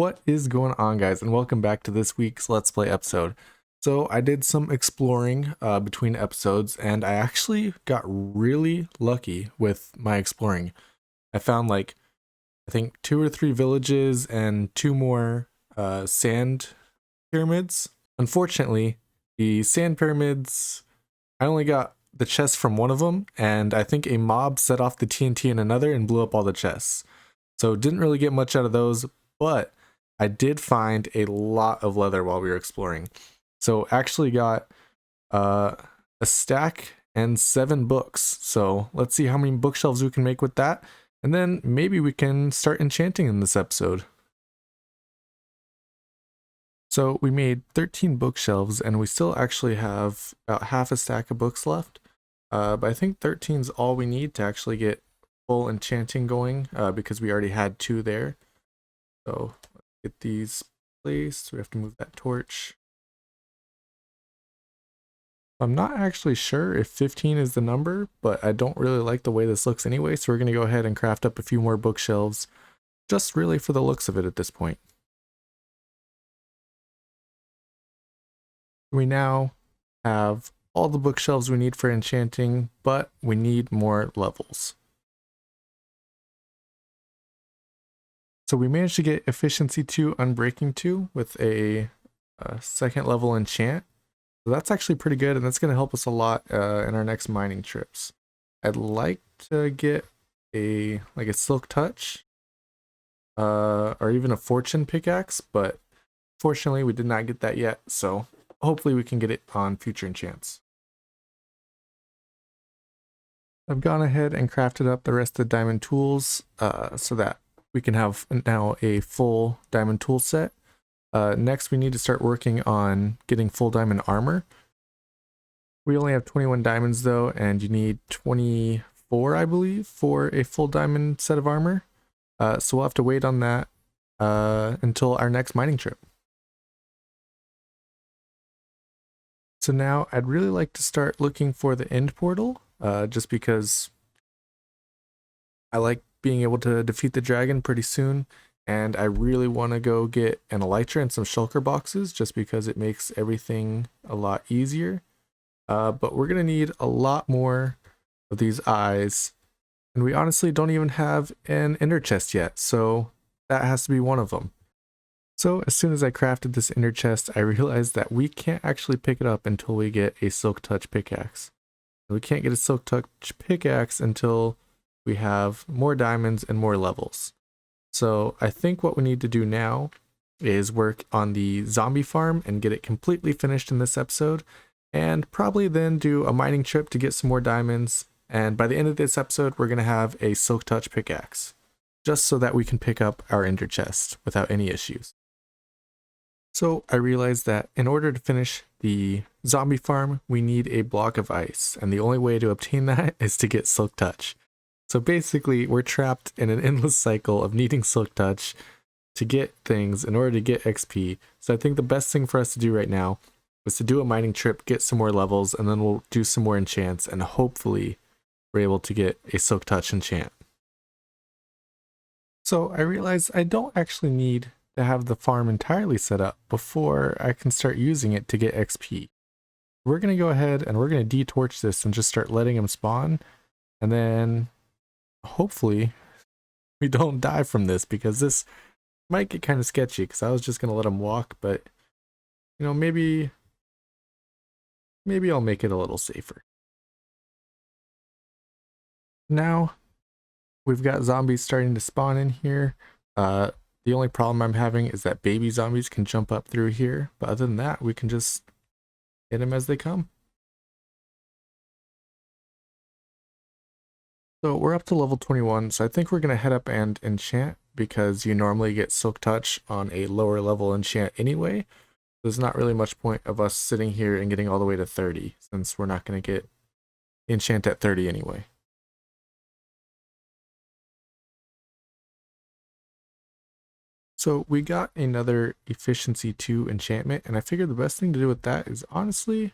What is going on, guys, and welcome back to this week's Let's Play episode. So I did some exploring between episodes, and I actually got really lucky with my exploring. I found like, I think 2 or 3 villages and 2 more sand pyramids. Unfortunately, the sand pyramids, I only got the chest from one of them, and I think a mob set off the TNT in another and blew up all the chests. So didn't really get much out of those, but I did find a lot of leather while we were exploring. So actually got a stack and 7 books. So let's see how many bookshelves we can make with that. And then maybe we can start enchanting in this episode. So we made 13 bookshelves and we still actually have about half a stack of books left. But I think 13 is all we need to actually get full enchanting going because we already had 2 there. So let's get these placed. We have to move that torch. I'm not actually sure if 15 is the number, but I don't really like the way this looks anyway, so we're going to go ahead and craft up a few more bookshelves, just really for the looks of it at this point. We now have all the bookshelves we need for enchanting, but we need more levels. So we managed to get efficiency 2, unbreaking 2 with a second level enchant. So that's actually pretty good, and that's going to help us a lot in our next mining trips. I'd like to get a silk touch or even a fortune pickaxe, but fortunately we did not get that yet, so hopefully we can get it on future enchants. I've gone ahead and crafted up the rest of the diamond tools so that we can have now a full diamond tool set. Next, we need to start working on getting full diamond armor. We only have 21 diamonds though, and you need 24, I believe, for a full diamond set of armor. So we'll have to wait on that until our next mining trip. So now I'd really like to start looking for the end portal, just because I like being able to defeat the dragon pretty soon. And I really want to go get an elytra and some shulker boxes just because it makes everything a lot easier. But we're going to need a lot more of these eyes. And we honestly don't even have an ender chest yet, so that has to be one of them. So as soon as I crafted this ender chest, I realized that we can't actually pick it up until we get a silk touch pickaxe. We can't get a silk touch pickaxe until we have more diamonds and more levels. So I think what we need to do now is work on the zombie farm and get it completely finished in this episode, and probably then do a mining trip to get some more diamonds. And by the end of this episode, we're going to have a silk touch pickaxe, just so that we can pick up our ender chest without any issues. So I realized that in order to finish the zombie farm, we need a block of ice, and the only way to obtain that is to get silk touch. So basically, we're trapped in an endless cycle of needing silk touch to get things in order to get XP. So I think the best thing for us to do right now is to do a mining trip, get some more levels, and then we'll do some more enchants, and hopefully we're able to get a silk touch enchant. So I realized I don't actually need to have the farm entirely set up before I can start using it to get XP. We're going to go ahead and we're going to detorch this and just start letting them spawn, and then hopefully we don't die from this, because this might get kind of sketchy, because I was just going to let them walk, but you know, maybe I'll make it a little safer. Now we've got zombies starting to spawn in here. The only problem I'm having is that baby zombies can jump up through here, but other than that, we can just hit them as they come. So we're up to level 21, so I think we're going to head up and enchant, because you normally get silk touch on a lower level enchant anyway. There's not really much point of us sitting here and getting all the way to 30, since we're not going to get enchant at 30 anyway. So we got another efficiency 2 enchantment, and I figured the best thing to do with that is honestly,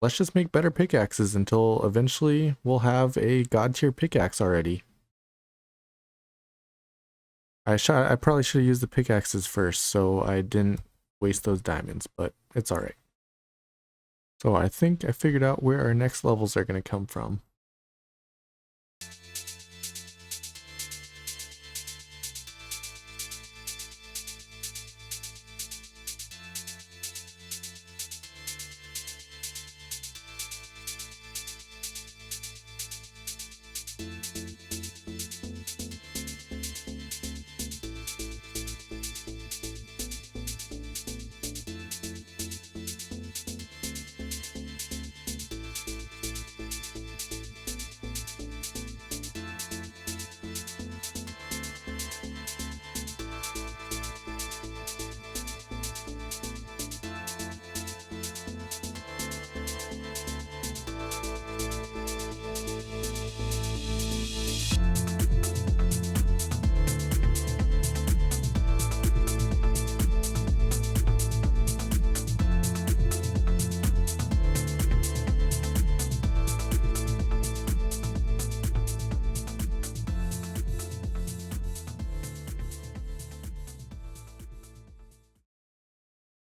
let's just make better pickaxes until eventually we'll have a god tier pickaxe already. I probably should have used the pickaxes first, so I didn't waste those diamonds, but it's alright. So I think I figured out where our next levels are going to come from.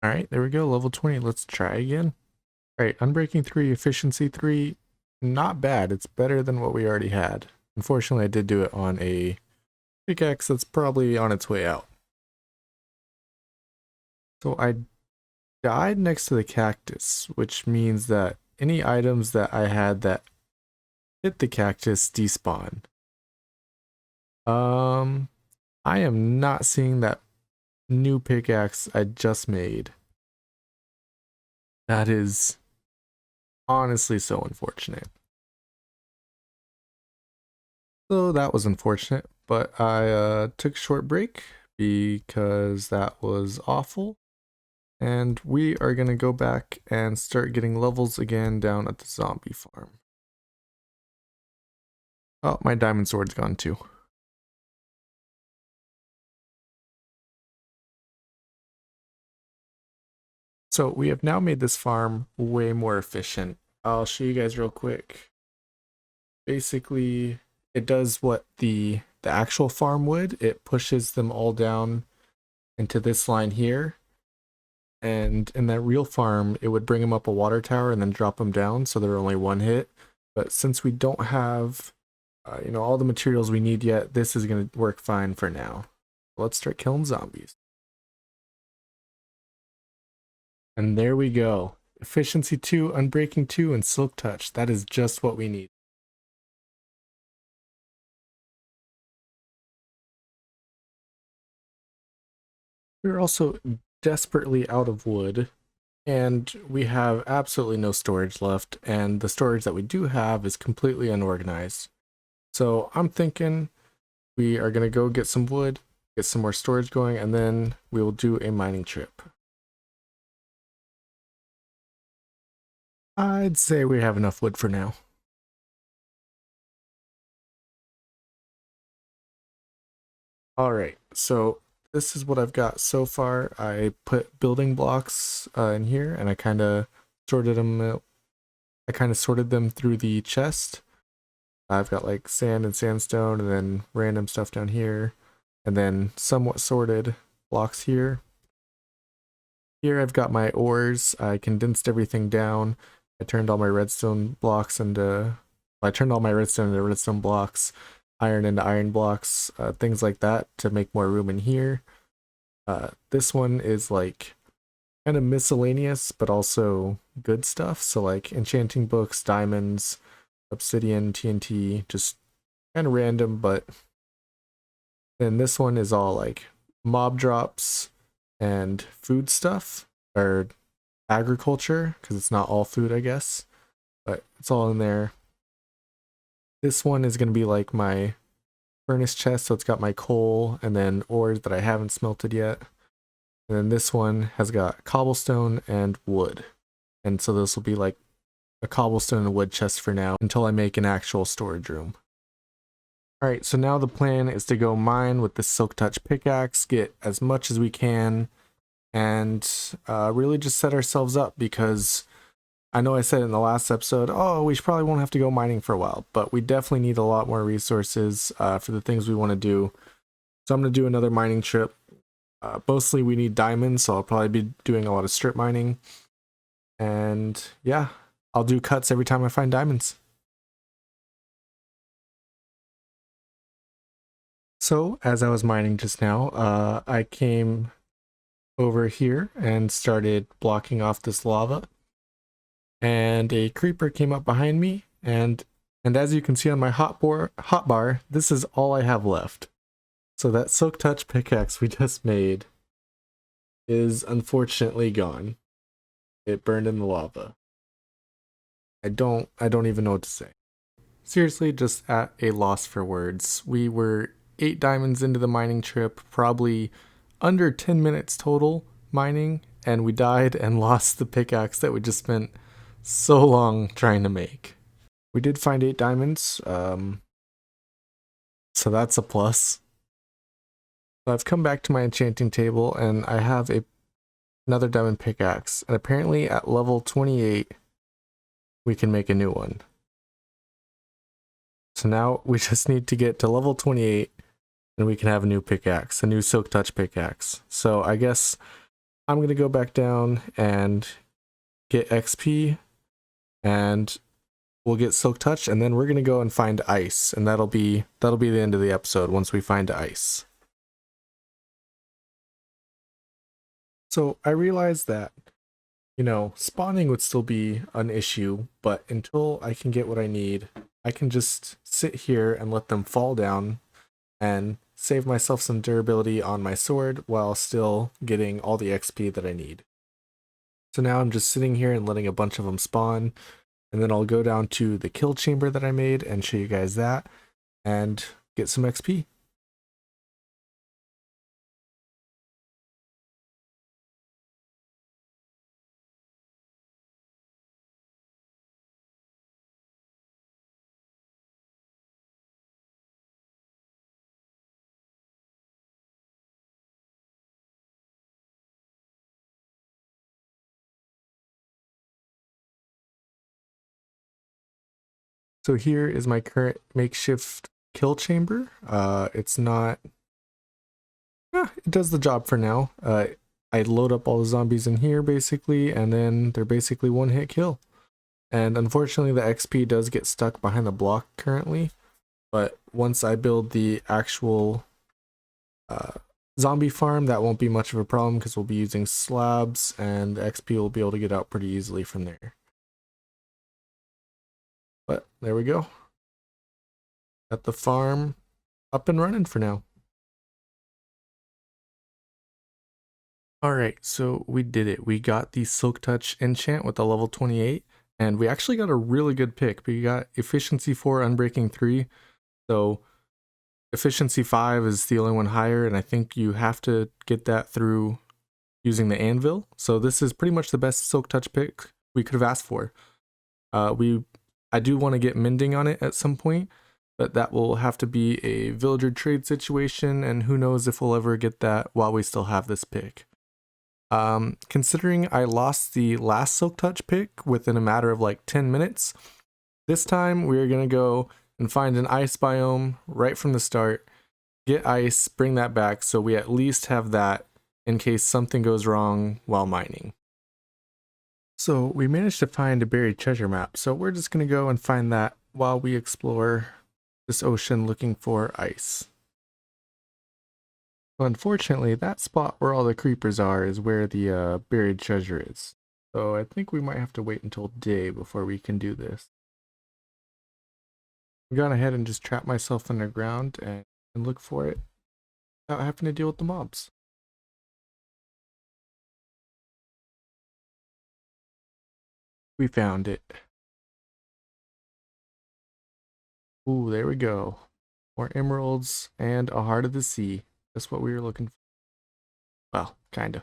Alright, there we go, level 20. Let's try again. Alright, Unbreaking 3, Efficiency 3, not bad. It's better than what we already had. Unfortunately, I did do it on a pickaxe that's probably on its way out. So I died next to the cactus, which means that any items that I had that hit the cactus despawn. I am not seeing that new pickaxe I just made. That is honestly so unfortunate. So that was unfortunate, but I took a short break because that was awful. And we are going to go back and start getting levels again down at the zombie farm. Oh, my diamond sword's gone too. So we have now made this farm way more efficient. I'll show you guys real quick. Basically, it does what the actual farm would. It pushes them all down into this line here. And in that real farm, it would bring them up a water tower and then drop them down, so they're only one hit. But since we don't have, all the materials we need yet, this is going to work fine for now. Let's start killing zombies. And there we go. Efficiency 2, Unbreaking 2, and Silk Touch. That is just what we need. We're also desperately out of wood, and we have absolutely no storage left, and the storage that we do have is completely unorganized. So I'm thinking we are going to go get some wood, get some more storage going, and then we will do a mining trip. I'd say we have enough wood for now. Alright, so this is what I've got so far. I put building blocks in here, and I kind of sorted them. I kind of sorted them through the chest. I've got like sand and sandstone, and then random stuff down here, and then somewhat sorted blocks here. Here I've got my ores. I condensed everything down. I turned all my redstone blocks into. I turned all my redstone into redstone blocks, iron into iron blocks, things like that to make more room in here. This one is like kind of miscellaneous, but also good stuff. So like enchanting books, diamonds, obsidian, TNT, just kind of random. But then this one is all like mob drops and food stuff, or agriculture, because it's not all food, I guess, but it's all in there. This one is going to be like my furnace chest, so it's got my coal and then ores that I haven't smelted yet. And then this one has got cobblestone and wood. And so this will be like a cobblestone and wood chest for now until I make an actual storage room. Alright, so now the plan is to go mine with the Silk Touch pickaxe, get as much as we can, and really just set ourselves up, because I know I said in the last episode, oh, we probably won't have to go mining for a while, but we definitely need a lot more resources for the things we want to do. So I'm going to do another mining trip. Mostly we need diamonds, so I'll probably be doing a lot of strip mining. And yeah, I'll do cuts every time I find diamonds. So as I was mining just now, I came over here and started blocking off this lava. And a creeper came up behind me, and as you can see on my hotbar, this is all I have left. So that silk touch pickaxe we just made is unfortunately gone. It burned in the lava. I don't even know what to say. Seriously, just at a loss for words. We were 8 diamonds into the mining trip, probably under 10 minutes total mining, and we died and lost the pickaxe that we just spent so long trying to make. We did find 8 diamonds, so that's a plus. So I've come back to my enchanting table and I have another diamond pickaxe, and apparently at level 28 we can make a new one. So now we just need to get to level 28 and we can have a new pickaxe, a new silk touch pickaxe. So I guess I'm gonna go back down and get XP, and we'll get silk touch, and then we're gonna go and find ice, and that'll be the end of the episode once we find ice. So I realized that, spawning would still be an issue, but until I can get what I need, I can just sit here and let them fall down and save myself some durability on my sword while still getting all the XP that I need. So now I'm just sitting here and letting a bunch of them spawn, and then I'll go down to the kill chamber that I made and show you guys that and get some XP. So here is my current makeshift kill chamber. It's not, it does the job for now. I load up all the zombies in here basically, and then they're basically one hit kill. And unfortunately the XP does get stuck behind the block currently, but once I build the actual zombie farm, that won't be much of a problem because we'll be using slabs and the XP will be able to get out pretty easily from there. But there we go. Got the farm up and running for now. Alright, so we did it. We got the Silk Touch enchant with the level 28, and we actually got a really good pick. We got Efficiency 4, Unbreaking 3, so Efficiency 5 is the only one higher, and I think you have to get that through using the anvil. So this is pretty much the best Silk Touch pick we could have asked for. I do want to get mending on it at some point, but that will have to be a villager trade situation, and who knows if we'll ever get that while we still have this pick. Considering I lost the last Silk Touch pick within a matter of like 10 minutes, this time we're going to go and find an ice biome right from the start, get ice, bring that back so we at least have that in case something goes wrong while mining. So we managed to find a buried treasure map, so we're just going to go and find that while we explore this ocean looking for ice. Unfortunately, that spot where all the creepers are is where the buried treasure is. So I think we might have to wait until day before we can do this. I've gone ahead and just trapped myself underground and look for it without having to deal with the mobs. We found it. Ooh, there we go. More emeralds and a heart of the sea. That's what we were looking for. Well, kinda.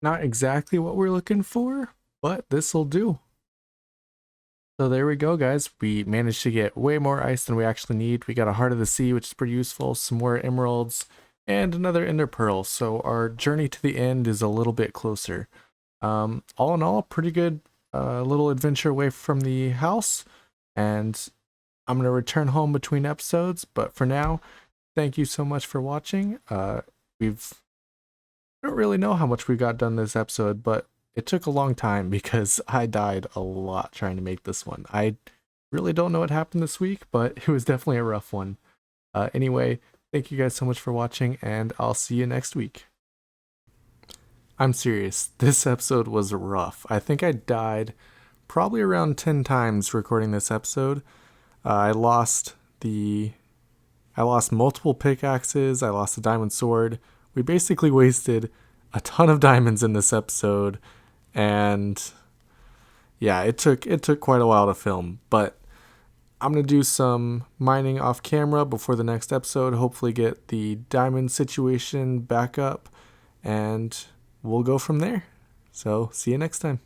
Not exactly what we're looking for, but this'll do. So there we go, guys. We managed to get way more ice than we actually need. We got a heart of the sea, which is pretty useful, some more emeralds, and another ender pearl. So our journey to the end is a little bit closer. All in all, pretty good a little adventure away from the house, and I'm gonna return home between episodes. But for now, thank you so much for watching. We've I don't really know how much we got done this episode, but it took a long time because I died a lot trying to make this one. I really don't know what happened this week, but it was definitely a rough one. Anyway, thank you guys so much for watching, and I'll see you next week. I'm serious. This episode was rough. I think I died probably around 10 times recording this episode. I lost multiple pickaxes. I lost the diamond sword. We basically wasted a ton of diamonds in this episode, and yeah, it took quite a while to film, but I'm gonna do some mining off camera before the next episode, hopefully get the diamond situation back up, and we'll go from there. So see you next time.